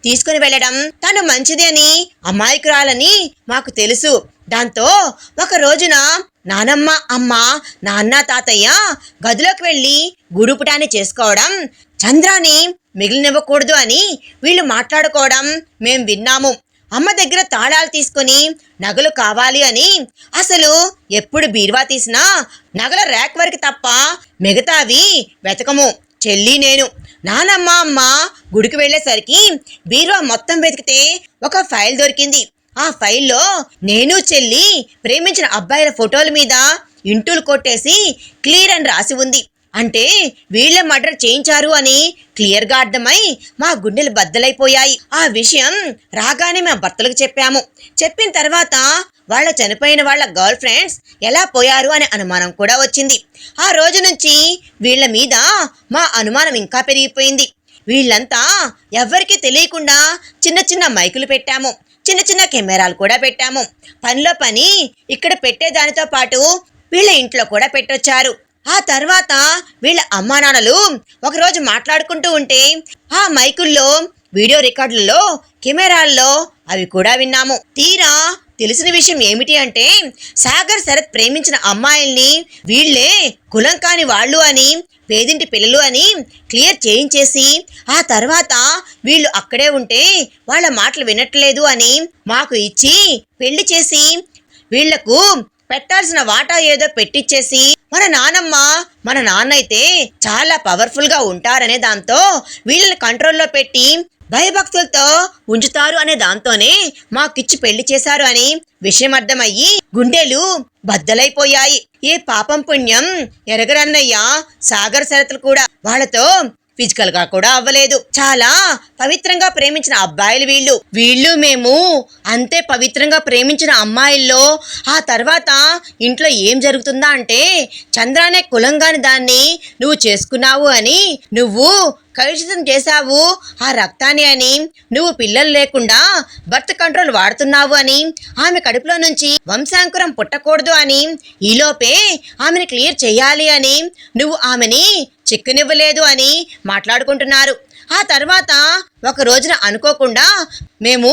తీసుకుని వెళ్ళడం, తను మంచిది అని అమాయకురాలని మాకు తెలుసు. దాంతో ఒక రోజున నానమ్మ, అమ్మ, నాన్న, తాతయ్య గదిలోకి వెళ్ళి గుడుపుటాన్ని చేసుకోవడం, చంద్రాన్ని మిగిలినివ్వకూడదు అని వీళ్ళు మాట్లాడుకోవడం మేం విన్నాము. అమ్మ దగ్గర తాళాలు తీసుకుని నగలు కావాలి అని అసలు ఎప్పుడు బీరువా తీసినా నగల ర్యాక్ వరకు తప్ప మిగతావి వెతకము చెల్లి నేను. నానమ్మ అమ్మ గుడికి వెళ్ళేసరికి బీరువా మొత్తం వెతికితే ఒక ఫైల్ దొరికింది. ఆ ఫైల్లో నేను చెల్లి ప్రేమించిన అబ్బాయిల ఫోటోల మీద ఇంటూలు కొట్టేసి క్లియర్ అని రాసి ఉంది. అంటే వీళ్ళ మర్డర్ చేయించారు అని క్లియర్గా అర్థమై మా గుండెలు బద్దలైపోయాయి. ఆ విషయం రాగానే మా భర్తలకు చెప్పాము. చెప్పిన తర్వాత వాళ్ళ చనిపోయిన వాళ్ళ గర్ల్ ఫ్రెండ్స్ ఎలా పోయారు అనే అనుమానం కూడా వచ్చింది. ఆ రోజు నుంచి వీళ్ళ మీద మా అనుమానం ఇంకా పెరిగిపోయింది. వీళ్ళంతా ఎవరికీ తెలియకుండా చిన్న చిన్న మైకులు పెట్టాము, చిన్న చిన్న కెమెరాలు కూడా పెట్టాము. పనిలో పని ఇక్కడ పెట్టేదానితో పాటు వీళ్ళ ఇంట్లో కూడా పెట్టొచ్చారు. ఆ తర్వాత వీళ్ళ అమ్మా నాన్నలు ఒకరోజు మాట్లాడుకుంటూ ఉంటే ఆ మైకుల్లో, వీడియో రికార్డులలో, కెమెరాల్లో అవి కూడా విన్నాము. తీరా తెలిసిన విషయం ఏమిటి అంటే సాగర్ శరత్ ప్రేమించిన అమ్మాయిల్ని వీళ్లే కులం కాని వాళ్ళు అని, పేదింటి పిల్లలు అని క్లియర్ చేయించేసి ఆ తర్వాత వీళ్ళు అక్కడే ఉంటే వాళ్ళ మాటలు వినట్లేదు అని మాకు ఇచ్చి పెళ్లి చేసి వీళ్లకు పెట్టాల్సిన వాటా ఏదో పెట్టిచ్చేసి మన నానమ్మ, మన నాన్న అయితే చాలా పవర్ఫుల్ గా ఉంటారనే దాంతో వీళ్ళని కంట్రోల్లో పెట్టి భయభక్తులతో ఉంచుతారు అనే దాంతోనే మాకిచ్చి పెళ్లి చేశారు అని విషయం అర్థమయ్యి గుండెలు బద్దలైపోయాయి. ఏ పాపం పుణ్యం ఎరగరన్నయ్య సాగర్ శరత్లు కూడా వాళ్ళతో ఫిజికల్ గా కూడా అవ్వలేదు. చాలా పవిత్రంగా ప్రేమించిన అబ్బాయిలు వీళ్ళు మేము అంతే పవిత్రంగా ప్రేమించిన అమ్మాయిల్లో ఆ తర్వాత ఇంట్లో ఏం జరుగుతుందా అంటే చంద్రానే కులంగాని దాన్ని నువ్వు చేసుకున్నావు అని, నువ్వు కలుషితం చేశావు ఆ రక్తాన్ని అని, నువ్వు పిల్లలు లేకుండా బర్త్ కంట్రోల్ వాడుతున్నావు అని, ఆమె కడుపులో నుంచి వంశాంకురం పుట్టకూడదు అని, ఈలోపే ఆమెను క్లియర్ చేయాలి అని, నువ్వు ఆమెని చిక్కనివ్వలేదు అని మాట్లాడుకుంటున్నారు. ఆ తర్వాత ఒక రోజున అనుకోకుండా మేము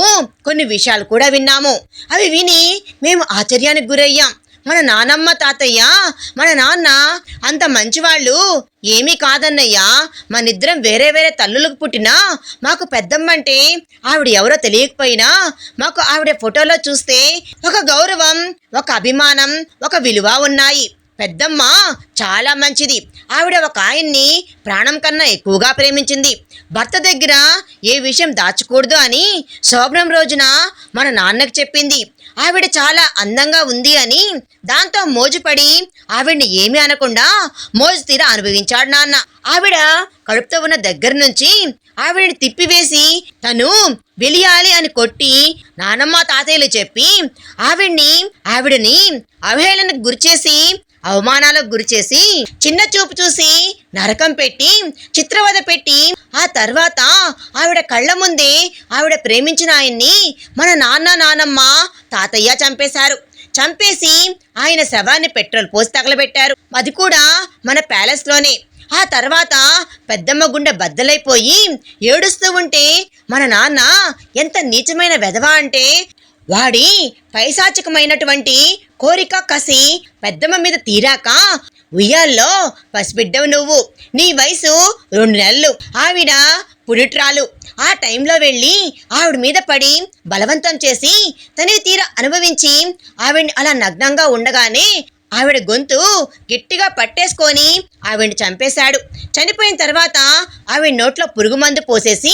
కొన్ని విషయాలు కూడా విన్నాము. అవి విని మేము ఆశ్చర్యానికి గురయ్యాం. మన నానమ్మ తాతయ్య మన నాన్న అంత మంచివాళ్ళు ఏమీ కాదన్నయ్యా. మనిద్దరం వేరే వేరే తల్లులకు పుట్టినా మాకు పెద్దమ్మంటే ఆవిడ ఎవరో తెలియకపోయినా మాకు ఆవిడ ఫోటోలో చూస్తే ఒక గౌరవం, ఒక అభిమానం, ఒక విలువ ఉన్నాయి. పెద్దమ్మ చాలా మంచిది. ఆవిడ ఒక ఆయన్ని ప్రాణం కన్నా ఎక్కువగా ప్రేమించింది. భర్త దగ్గర ఏ విషయం దాచకూడదు అని శోభనం రోజున మన నాన్నకు చెప్పింది. ఆవిడ చాలా అందంగా ఉంది అని దాంతో మోజుపడి ఆవిడ్ని ఏమీ అనకుండా మోజు తీర అనుభవించాడు నాన్న. ఆవిడ కడుపుతో ఉన్న దగ్గర నుంచి ఆవిడని తిప్పివేసి తను వెలియాలి అని కొట్టి నానమ్మ తాతయ్యలు చెప్పి ఆవిడని అవహేళనకు గురిచేసి అవమానాలకు గురిచేసి చిన్న చూపు చూసి నరకం పెట్టి చిత్రవద పెట్టి ఆ తర్వాత ఆవిడ కళ్ళ ముందే ఆవిడ ప్రేమించిన ఆయన్ని మన నాన్నమ్మ తాతయ్య చంపేశారు. చంపేసి ఆయన శవాన్ని పెట్రోల్ పోసి తగలబెట్టారు. అది కూడా మన ప్యాలెస్లోనే. ఆ తర్వాత పెద్దమ్మ గుండె బద్దలైపోయి ఏడుస్తూ ఉంటే మన నాన్న ఎంత నీచమైన వెధవ అంటే వాడి పైశాచికమైనటువంటి కోరిక కసి పెద్దమ్మ మీద తీరాక ఉయ్యాల్లో పసిబిడ్డవు నువ్వు, నీ వయసు 2 నెలలు, ఆవిడ పుడిట్రాలు. ఆ టైంలో వెళ్ళి ఆవిడ మీద పడి బలవంతం చేసి తనే తీర అనుభవించి ఆవిడ్ని అలా నగ్నంగా ఉండగానే ఆవిడ గొంతు గట్టిగా పట్టేసుకొని ఆవిడ్ని చంపేశాడు. చనిపోయిన తర్వాత ఆవిడ నోట్లో పురుగు మందు పోసేసి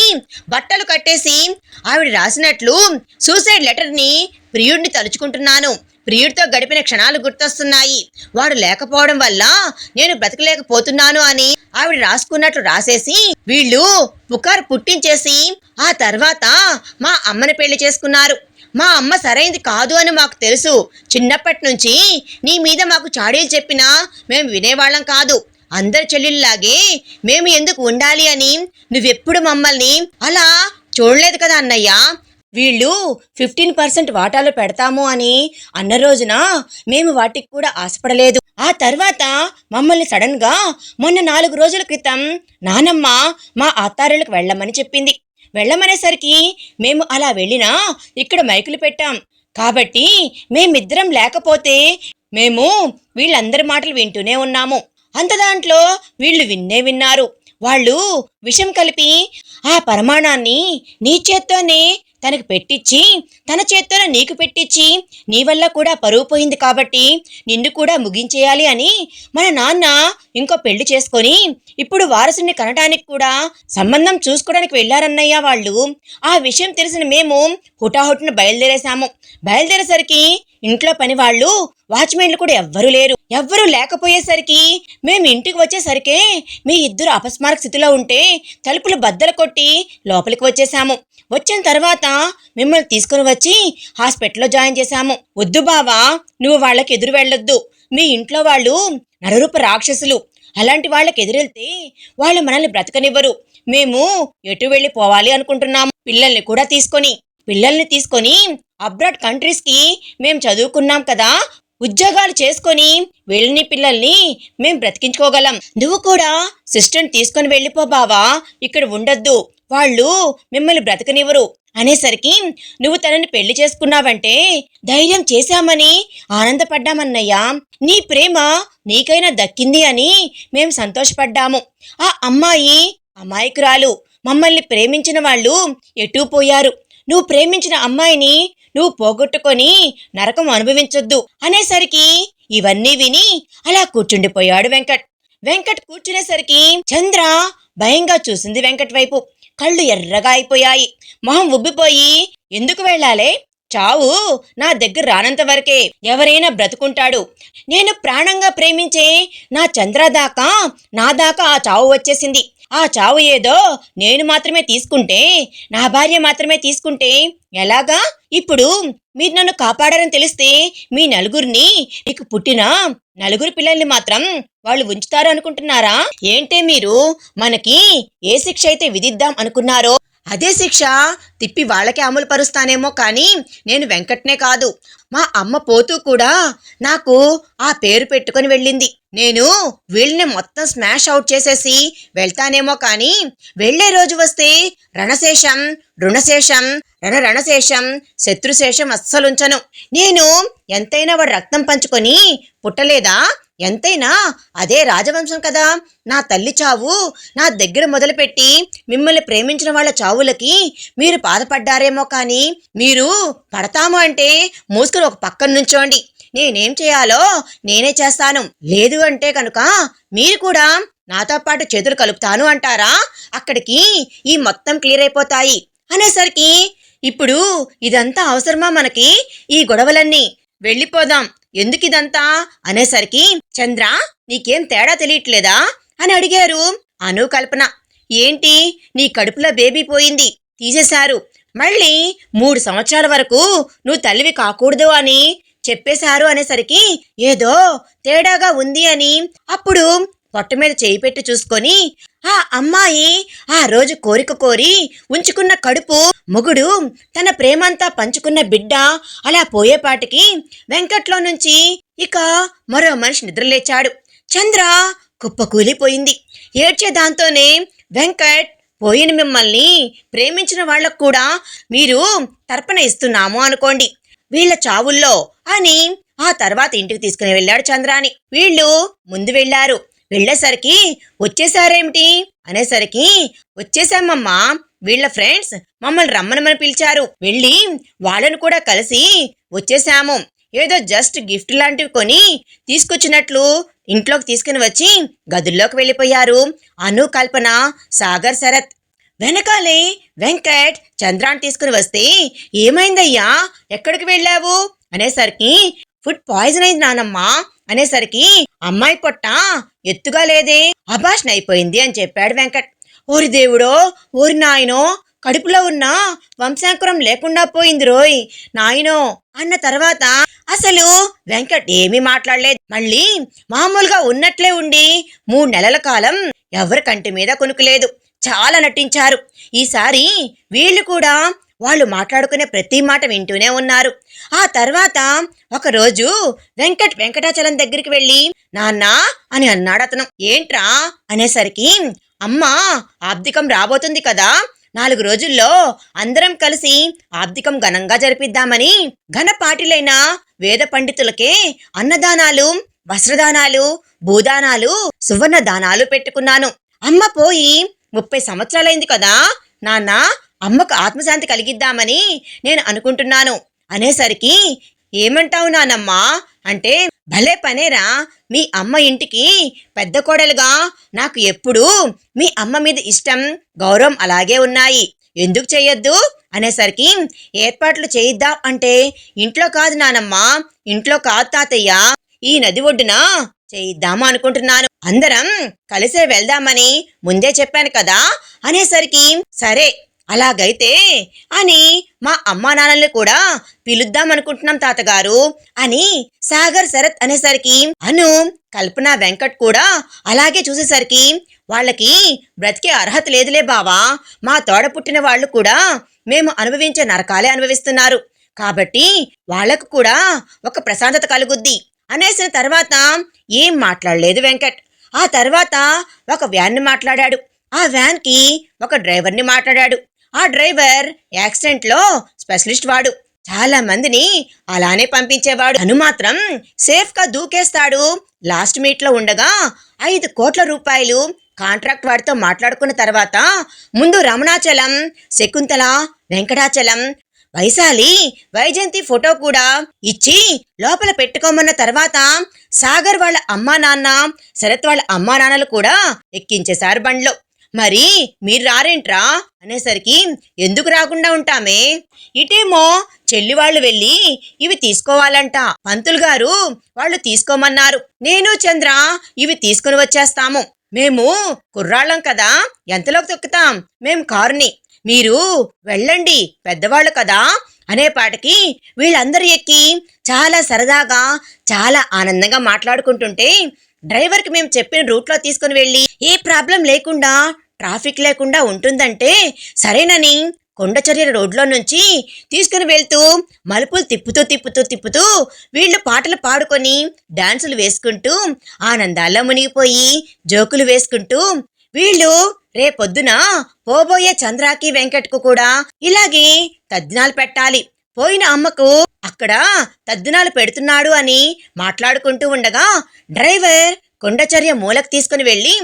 బట్టలు కట్టేసి ఆవిడ రాసినట్లు సూసైడ్ లెటర్ని ప్రియుడిని తలుచుకుంటున్నాను. ప్రియుడితో గడిపిన క్షణాలు గుర్తొస్తున్నాయి. వాడు లేకపోవడం వల్ల నేను బ్రతకలేకపోతున్నాను అని ఆవిడ రాసుకున్నట్లు రాసేసి వీళ్ళు పుకారు పుట్టించేసి ఆ తర్వాత మా అమ్మని పెళ్లి చేసుకున్నారు. మా అమ్మ సరైంది కాదు అని మాకు తెలుసు. చిన్నప్పటి నుంచి నీ మీద మాకు చాడీలు చెప్పినా మేము వినేవాళ్ళం కాదు. అందరి చెల్లెళ్ళలాగే మేము ఎందుకు ఉండాలి అని నువ్వెప్పుడు మమ్మల్ని అలా చూడలేదు కదా అన్నయ్య. వీళ్ళు 15% వాటాలు పెడతాము అని అన్న రోజున మేము వాటికి కూడా ఆశపడలేదు. ఆ తర్వాత మమ్మల్ని సడన్ గా మొన్న 4 రోజుల క్రితం నానమ్మ మా అత్తారులకు వెళ్ళమని చెప్పింది. వెళ్ళమనేసరికి మేము అలా వెళ్ళినా ఇక్కడ మైకులు పెట్టాం కాబట్టి మేమిద్దరం లేకపోతే మేము వీళ్ళందరి మాటలు వింటూనే ఉన్నాము. అంత దాంట్లో వీళ్ళు విన్నారు. వాళ్ళు విషం కలిపి ఆ పరమాణాన్ని నీ చేత్తోనే తనకు పెట్టించి తన చేత్తోనే నీకు పెట్టించి నీ వల్ల కూడా పరువు పోయింది కాబట్టి నిన్ను కూడా ముగించేయాలి అని మన నాన్న ఇంకో పెళ్లి చేసుకొని ఇప్పుడు వారసుని కనటానికి కూడా సంబంధం చూసుకోవడానికి వెళ్ళారన్నయ్య వాళ్ళు. ఆ విషయం తెలిసిన మేము హుటాహుటిన బయలుదేరేశాము. బయలుదేరేసరికి ఇంట్లో పని వాళ్ళు వాచ్మెన్లు కూడా ఎవ్వరూ లేకపోయేసరికి మేము ఇంటికి వచ్చేసరికే మీ ఇద్దరు అపస్మారక స్థితిలో ఉంటే తలుపులు బద్దలు కొట్టి లోపలికి వచ్చేసాము. వచ్చిన తర్వాత మిమ్మల్ని తీసుకుని వచ్చి హాస్పిటల్లో జాయిన్ చేశాము. వద్దు బావా, నువ్వు వాళ్ళకి ఎదురు వెళ్ళొద్దు. మీ ఇంట్లో వాళ్ళు నరరూప రాక్షసులు. అలాంటి వాళ్ళకి ఎదురెళ్తే వాళ్ళు మనల్ని బ్రతకనివ్వరు. మేము ఎటు వెళ్ళిపోవాలి అనుకుంటున్నాము. పిల్లల్ని తీసుకొని అబ్రాడ్ కంట్రీస్కి మేము చదువుకున్నాం కదా, ఉద్యోగాలు చేసుకొని వెళ్ళని పిల్లల్ని మేం బ్రతికించుకోగలం. నువ్వు కూడా సిస్టర్ని తీసుకొని వెళ్ళిపో బావా, ఇక్కడ ఉండొద్దు, వాళ్ళు మిమ్మల్ని బ్రతకనివ్వరు అనేసరికి నువ్వు తనని పెళ్లి చేసుకున్నావంటే ధైర్యం చేశామని ఆనందపడ్డామన్నయ్యా. నీ ప్రేమ నీకైనా దక్కింది అని మేం సంతోషపడ్డాము. ఆ అమ్మాయి అమాయకురాలు. మమ్మల్ని ప్రేమించిన వాళ్ళు ఎటూ పోయారు. నువ్వు ప్రేమించిన అమ్మాయిని నువ్వు పోగొట్టుకొని నరకం అనుభవించొద్దు అనేసరికి ఇవన్నీ విని అలా కూర్చుండిపోయాడు వెంకట్ కూర్చునేసరికి చంద్ర భయంగా చూసింది వెంకట్ వైపు. కళ్ళు ఎర్రగా అయిపోయాయి. మొహం ఉబ్బిపోయి, ఎందుకు వెళ్ళాలే? చావు నా దగ్గర రానంత వరకే ఎవరైనా బ్రతుకుంటాడు. నేను ప్రాణంగా ప్రేమించే నా చంద్ర దాకా నా దాకా ఆ చావు వచ్చేసింది. ఆ చావు ఏదో నేను మాత్రమే తీసుకుంటే, నా భార్య మాత్రమే తీసుకుంటే ఎలాగా? ఇప్పుడు మీరు నన్ను కాపాడారని తెలిస్తే మీ నలుగురిని, మీకు పుట్టిన 4 పిల్లల్ని మాత్రం వాళ్ళు ఉంచుతారు అనుకుంటున్నారా? ఏంటే మీరు మనకి ఏ శిక్ష అయితే విధిద్దాం అనుకున్నారో అదే శిక్ష తిప్పి వాళ్ళకే అమలు పరుస్తానేమో కానీ నేను వెంకట్నే కాదు, మా అమ్మ పోతూ కూడా నాకు ఆ పేరు పెట్టుకొని వెళ్ళింది. నేను వీళ్ళని మొత్తం స్మాష్ అవుట్ చేసేసి వెళ్తానేమో కానీ వెళ్లే రోజు వస్తే రణశేషం రుణశేషం రణశేషం శత్రుశేషం అస్సలుంచను. నేను ఎంతైనా వాడు రక్తం పంచుకొని పుట్టలేదా? ఎంతైనా అదే రాజవంశం కదా. నా తల్లి చావు నా దగ్గర మొదలుపెట్టి మిమ్మల్ని ప్రేమించిన వాళ్ళ చావులకి మీరు బాధపడ్డారేమో కానీ మీరు పడతాము అంటే మూసుకుని ఒక పక్కన నుంచోండి. నేనేం చేయాలో నేనే చేస్తాను. లేదు అంటే కనుక మీరు కూడా నాతో పాటు చేతులు కలుపుతాను అంటారా? అక్కడికి ఈ మొత్తం క్లియర్ అయిపోతాయి అనేసరికి ఇప్పుడు ఇదంతా అవసరమా మనకి? ఈ గొడవలన్నీ వెళ్ళిపోదాం, ఎందుకిదంతా అనేసరికి చంద్ర నీకేం తేడా తెలియట్లేదా అని అడిగారు అను కల్పన. ఏంటి, నీ కడుపులో బేబీ పోయింది, తీసేశారు, మళ్ళీ 3 సంవత్సరాల వరకు నువ్వు తల్లివి కాకూడదు అని చెప్పేశారు అనేసరికి ఏదో తేడాగా ఉంది అని అప్పుడు పొట్ట మీద చేయి పెట్టి చూసుకొని ఆ అమ్మాయి ఆ రోజు కోరిక కోరి ఉంచుకున్న కడుపు మొగుడు తన ప్రేమంతా పంచుకున్న బిడ్డ అలా పోయేపాటికి వెంకట్లో నుంచి ఇక మరో మనిషి నిద్రలేచాడు. చంద్ర కుప్పకూలిపోయింది. ఏడ్చే దాంతోనే వెంకట్ పోయిన మిమ్మల్ని ప్రేమించిన వాళ్లకు కూడా మీరు తర్పణ ఇస్తున్నాము అనుకోండి వీళ్ల చావుల్లో అని ఆ తర్వాత ఇంటికి తీసుకుని వెళ్ళాడు చంద్రాని. వీళ్ళు ముందు వెళ్లారు. వెళ్ళేసరికి వచ్చేసారేమిటి అనేసరికి వచ్చేసామమ్మా, వీళ్ళ ఫ్రెండ్స్ మమ్మల్ని రమ్మనమని పిలిచారు, వెళ్ళి వాళ్ళను కూడా కలిసి వచ్చేసాము. ఏదో జస్ట్ గిఫ్ట్ లాంటివి కొని తీసుకొచ్చినట్లు ఇంట్లోకి తీసుకుని వచ్చి గదుల్లోకి వెళ్ళిపోయారు అను, కల్పన, సాగర్, శరత్. వెనకాలే వెంకట్ చంద్రాన్ని తీసుకుని వస్తే ఏమైందయ్యా, ఎక్కడికి వెళ్ళావు అనేసరికి ఫుడ్ పాయిజన్ అయింది నానమ్మా అనేసరికి అమ్మాయి పొట్ట ఎత్తుగా లేదే, అభాషణ అయిపోయింది అని చెప్పాడు వెంకట్. ఓరి దేవుడో, ఓరి నాయనో, కడుపులో ఉన్న వంశాంకురం లేకుండా పోయింది రోయ్ నాయనో అన్న తర్వాత అసలు వెంకట్ ఏమీ మాట్లాడలేదు. మళ్ళీ మామూలుగా ఉన్నట్లే ఉండి 3 నెలల కాలం ఎవరి కంటి మీద కొనుక్కులేదు. చాలా నటించారు. ఈసారి వీళ్ళు కూడా వాళ్ళు మాట్లాడుకునే ప్రతి మాట వింటూనే ఉన్నారు. ఆ తర్వాత ఒకరోజు వెంకటాచలం దగ్గరికి వెళ్ళి నాన్నా అని అన్నాడు అతను. ఏంట్రా అనేసరికి అమ్మా ఆబ్దికం రాబోతుంది కదా, 4 రోజుల్లో అందరం కలిసి ఆబ్దికం ఘనంగా జరిపిద్దామని ఘనపాటిలైన వేద పండితులకే అన్నదానాలు, వస్త్రదానాలు, భూదానాలు, సువర్ణ దానాలు పెట్టుకున్నాను. అమ్మ పోయి 30 సంవత్సరాలైంది కదా నాన్న, అమ్మకు ఆత్మశాంతి కలిగిద్దామని నేను అనుకుంటున్నాను అనేసరికి ఏమంటావు నానమ్మా అంటే భలే పనేరా, మీ అమ్మ ఇంటికి పెద్ద కోడలుగా నాకు ఎప్పుడూ మీ అమ్మ మీద ఇష్టం, గౌరవం అలాగే ఉన్నాయి, ఎందుకు చెయ్యొద్దు అనేసరికి ఏర్పాట్లు చేయిద్దాం అంటే ఇంట్లో కాదు నానమ్మా, ఇంట్లో కాదు తాతయ్య, ఈ నది ఒడ్డున చేయిద్దాము అనుకుంటున్నాను, అందరం కలిసే వెళ్దామని ముందే చెప్పాను కదా అనేసరికి సరే అలాగైతే అని మా అమ్మా నాన్నల్ని కూడా పిలుద్దాం అనుకుంటున్నాం తాతగారు అని సాగర్, శరత్ అనేసరికి అను, కల్పన, వెంకట్ కూడా అలాగే చూసేసరికి వాళ్ళకి బ్రతికే అర్హత లేదులే బావా, మా తోడ పుట్టిన వాళ్ళు కూడా మేము అనుభవించే నరకాలే అనుభవిస్తున్నారు కాబట్టి వాళ్లకు కూడా ఒక ప్రశాంతత కలుగుద్ది అనేసిన తర్వాత ఏం మాట్లాడలేదు వెంకట్. ఆ తర్వాత ఒక వ్యాన్ని మాట్లాడాడు. ఆ వ్యాన్ కి ఒక డ్రైవర్ని మాట్లాడాడు. ఆ డ్రైవర్ యాక్సిడెంట్ లో స్పెషలిస్ట్ వాడు, చాలా మందిని అలానే పంపించేవాడు. అను మాత్రం సేఫ్ గా దూకేస్తాడు. లాస్ట్ మీట్ లో ఉండగా 5 కోట్ల రూపాయలు కాంట్రాక్ట్ వాడితో మాట్లాడుకున్న తర్వాత ముందు రమణాచలం, శకుంతల, వెంకటాచలం, వైశాలి, వైజయంతి ఫోటో కూడా ఇచ్చి లోపల పెట్టుకోమన్న తర్వాత సాగర్ వాళ్ళ అమ్మా నాన్న, శరత్ వాళ్ళ అమ్మా నాన్నలు కూడా ఎక్కించేశారు బండ్లో. మరి మీరు రారేంట్రా అనేసరికి ఎందుకు రాకుండా ఉంటామే, ఇటేమో చెల్లి వాళ్ళు వెళ్ళి ఇవి తీసుకోవాలంట, పంతులు గారు వాళ్ళు తీసుకోమన్నారు, నేను చంద్ర ఇవి తీసుకుని వచ్చేస్తాము, మేము కుర్రాళ్ళం కదా ఎంతలోకి తొక్కుతాం మేం కారుని, మీరు వెళ్ళండి పెద్దవాళ్ళు కదా అనేపాటికి వీళ్ళందరూ ఎక్కి చాలా సరదాగా చాలా ఆనందంగా మాట్లాడుకుంటుంటే డ్రైవర్కి మేము చెప్పిన రూట్లో తీసుకుని వెళ్ళి ఏ ప్రాబ్లం లేకుండా ట్రాఫిక్ లేకుండా ఉంటుందంటే సరేనని కొండచర్య రోడ్లో నుంచి తీసుకుని వెళ్తూ మలుపులు తిప్పుతూ వీళ్ళు పాటలు పాడుకొని డాన్సులు వేసుకుంటూ ఆనందాల్లో మునిగిపోయి జోకులు వేసుకుంటూ వీళ్ళు రేపొద్దున పోబోయే చంద్రాకి వెంకట్కు కూడా ఇలాగే తద్దినాలు పెట్టాలి, పోయిన అమ్మకు అక్కడ తద్దినాలు పెడుతున్నాడు అని మాట్లాడుకుంటూ ఉండగా డ్రైవర్ కొండచర్య మూలకు తీసుకుని వెళ్లి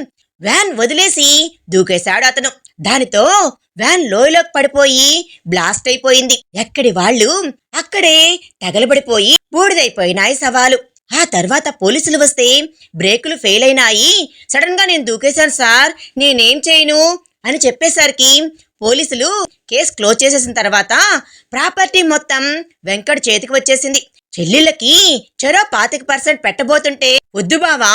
వ్యాన్ వదిలేసి దూకేశాడు అతను. దానితో వ్యాన్ లోయలోకి పడిపోయి బ్లాస్ట్ అయిపోయింది. ఎక్కడి వాళ్ళు అక్కడే తగలబడిపోయి బూడిదైపోయినాయి శవాలు. ఆ తర్వాత పోలీసులు వస్తే బ్రేకులు ఫెయిల్ అయినాయి, సడన్ గా నేను దూకేశాను సార్, నేనేం చేయను అని చెప్పేసరికి పోలీసులు కేసు క్లోజ్ చేసేసిన తర్వాత ప్రాపర్టీ మొత్తం వెంకట్ చేతికి వచ్చేసింది. చెల్లెళ్ళకి చెరో 25% పెట్టబోతుంటే వద్దు బావా,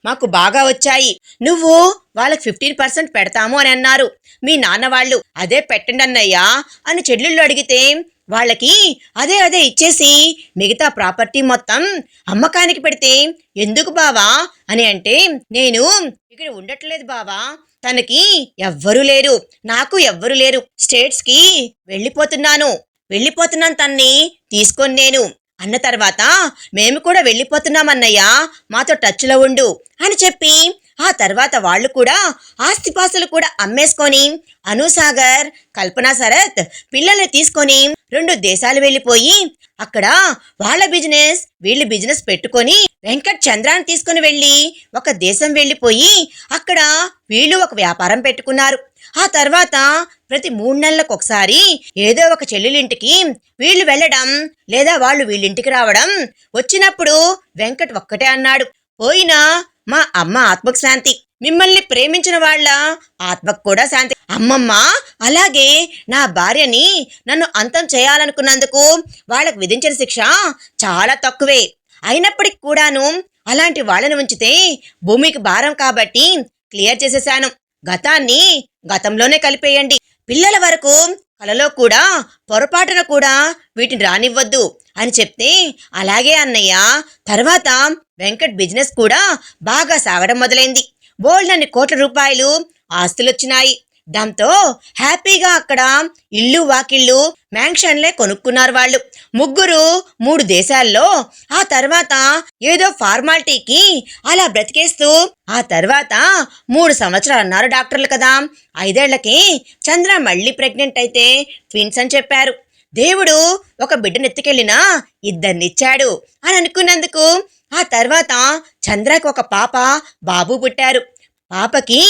మాకు బాగా వచ్చాయి, నువ్వు వాళ్ళకి 15% పెడతాము అని అన్నారు మీ నాన్న వాళ్ళు. అదే పెట్టండి అన్నయ్యా అని చెల్లెళ్ళు అడిగితే వాళ్ళకి అదే ఇచ్చేసి మిగతా ప్రాపర్టీ మొత్తం అమ్మకానికి పెడితే ఎందుకు బావా అని అంటే, నేను ఇక్కడ ఉండట్లేదు బావా, తనకి ఎవ్వరూ లేరు, నాకు ఎవ్వరూ లేరు, స్టేట్స్ కి వెళ్ళిపోతున్నాను తన్ని తీసుకొని నేను అన్న తర్వాత మేము కూడా వెళ్ళిపోతున్నామన్నయ్యా, మాతో టచ్లో ఉండు అని చెప్పి ఆ తర్వాత వాళ్ళు కూడా ఆస్తిపాస్తులు కూడా అమ్మేసుకొని అనుసాగర్, కల్పనా శరత్ పిల్లల్ని తీసుకొని 2 దేశాలు వెళ్ళిపోయి అక్కడ వాళ్ళ బిజినెస్ వీళ్ళు బిజినెస్ పెట్టుకొని వెంకట్ చంద్రాన్ని తీసుకుని వెళ్ళి ఒక దేశం వెళ్ళిపోయి అక్కడ వీళ్ళు ఒక వ్యాపారం పెట్టుకున్నారు. ఆ తర్వాత ప్రతి 3 నెలలకు ఒకసారి ఏదో ఒక చెల్లెలింటికి వీళ్ళు వెళ్ళడం లేదా వాళ్ళు వీళ్ళింటికి రావడం. వచ్చినప్పుడు వెంకట్ ఒక్కటే అన్నాడు, పోయినా మా అమ్మ ఆత్మకు శాంతి, మిమ్మల్ని ప్రేమించిన వాళ్ళ ఆత్మకు కూడా శాంతి. అమ్మమ్మ అలాగే నా భార్యని నన్ను అంతం చేయాలనుకున్నందుకు వాళ్ళకు విధించిన శిక్ష చాలా తక్కువే, అయినప్పటికి కూడాను అలాంటి వాళ్ళని ఉంచితే భూమికి భారం కాబట్టి క్లియర్ చేసేశాను, గతాన్ని గతంలోనే కలిపేయండి, పిల్లల వరకు కలలో కూడా పొరపాటున కూడా వీటిని రానివ్వద్దు అని చెప్తే అలాగే అన్నయ్య. తర్వాత వెంకట్ బిజినెస్ కూడా బాగా సాగడం మొదలైంది. బోల్డన్ని కోట్ల రూపాయలు ఆస్తులొచ్చినాయి. దాంతో హ్యాపీగా అక్కడ ఇల్లు వాకిళ్ళు మ్యాన్షన్లే కొనుక్కున్నారు వాళ్ళు. ముగ్గురు 3 దేశాల్లో. ఆ తర్వాత ఏదో ఫార్మాలిటీకి అలా బ్రతికేస్తూ ఆ తర్వాత 3 సంవత్సరాలు అన్నారు డాక్టర్లు కదా, 5 ఏళ్లకి చంద్ర మళ్ళీ ప్రెగ్నెంట్ అయితే ట్విన్స్ అని చెప్పారు. దేవుడు ఒక బిడ్డనెత్తుకెళ్ళినా 2నిచ్చాడు అని అనుకున్నందుకు ఆ తర్వాత చంద్రకి ఒక పాప బాబు పుట్టారు. పాపకి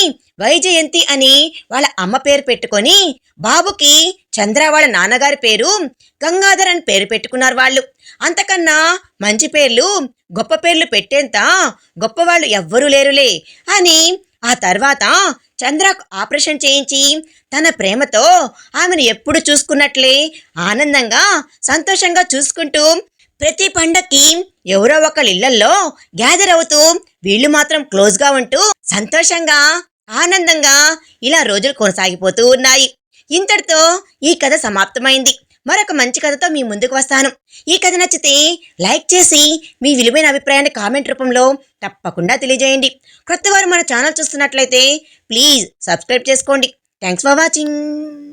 వైజయంతి అని వాళ్ళ అమ్మ పేరు పెట్టుకొని బాబుకి చంద్ర వాళ్ళ నాన్నగారి పేరు గంగాధర్ అని పేరు పెట్టుకున్నారు వాళ్ళు. అంతకన్నా మంచి పేర్లు గొప్ప పేర్లు పెట్టేంత గొప్పవాళ్ళు ఎవ్వరూ లేరులే అని ఆ తర్వాత చంద్రకు ఆపరేషన్ చేయించి తన ప్రేమతో ఆమెను ఎప్పుడు చూసుకున్నట్లే ఆనందంగా సంతోషంగా చూసుకుంటూ ప్రతి పండక్కి ఎవరో ఒకళ్ళ ఇళ్లల్లో గ్యాదర్ అవుతూ వీళ్ళు మాత్రం క్లోజ్గా ఉంటూ సంతోషంగా ఆనందంగా ఇలా రోజులు కొనసాగిపోతూ ఉన్నాయి. ఇంతటితో ఈ కథ సమాప్తమైంది. మరొక మంచి కథతో మీ ముందుకు వస్తాను. ఈ కథ నచ్చితే లైక్ చేసి మీ విలువైన అభిప్రాయాన్ని కామెంట్ రూపంలో తప్పకుండా తెలియజేయండి. కొత్తవారు మన ఛానల్ చూస్తున్నట్లయితే ప్లీజ్ సబ్స్క్రైబ్ చేసుకోండి. Thanks for watching.